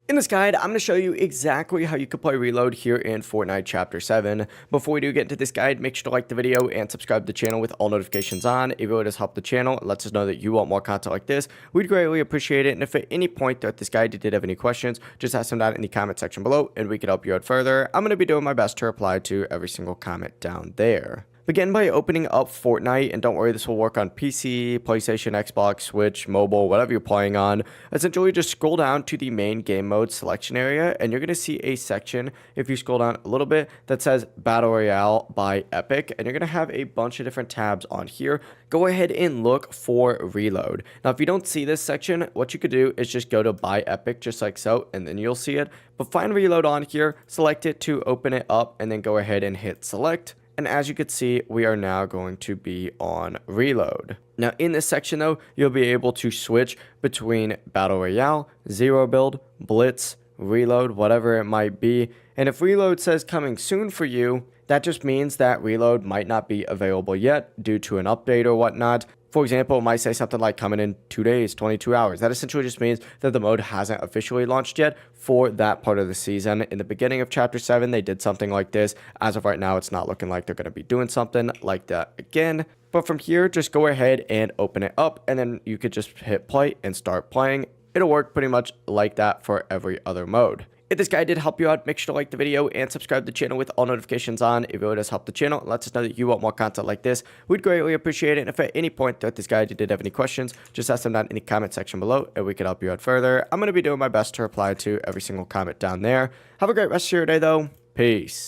In this guide, I'm going to show you exactly how you can play Reload here in Fortnite Chapter 7. Before we do get into this guide, make sure to like the video and subscribe to the channel with all notifications on. It really does help the channel. It lets us know that you want more content like this. We'd greatly appreciate it. And if at any point throughout this guide you did have any questions, just ask them down in the comment section below and we can help you out further. I'm going to be doing my best to reply to every single comment down there. Begin by opening up Fortnite, and don't worry, this will work on PC, PlayStation, Xbox, Switch, mobile, whatever you're playing on. Essentially, just scroll down to the main game mode selection area, and you're going to see a section, if you scroll down a little bit, that says Battle Royale by Epic, and you're going to have a bunch of different tabs on here. Go ahead and look for Reload. Now, if you don't see this section, what you could do is just go to Buy Epic, just like so, and then you'll see it. But find Reload on here, select it to open it up, and then go ahead and hit Select. And as you can see, we are now going to be on Reload. Now in this section though, you'll be able to switch between Battle Royale, Zero Build, Blitz, Reload, whatever it might be. And if Reload says coming soon for you, that just means that Reload might not be available yet due to an update or whatnot. For example, it might say something like coming in 2 days, 22 hours. That essentially just means that the mode hasn't officially launched yet for that part of the season. In the beginning of Chapter 7, they did something like this. As of right now, it's not looking like they're going to be doing something like that again. But from here, just go ahead and open it up, and then you could just hit play and start playing. It'll work pretty much like that for every other mode. If this guide did help you out, make sure to like the video and subscribe to the channel with all notifications on. It really does help the channel. It lets us know that you want more content like this. We'd greatly appreciate it. And if at any point throughout this guide you did have any questions, just ask them down in the comment section below and we can help you out further. I'm going to be doing my best to reply to every single comment down there. Have a great rest of your day though. Peace.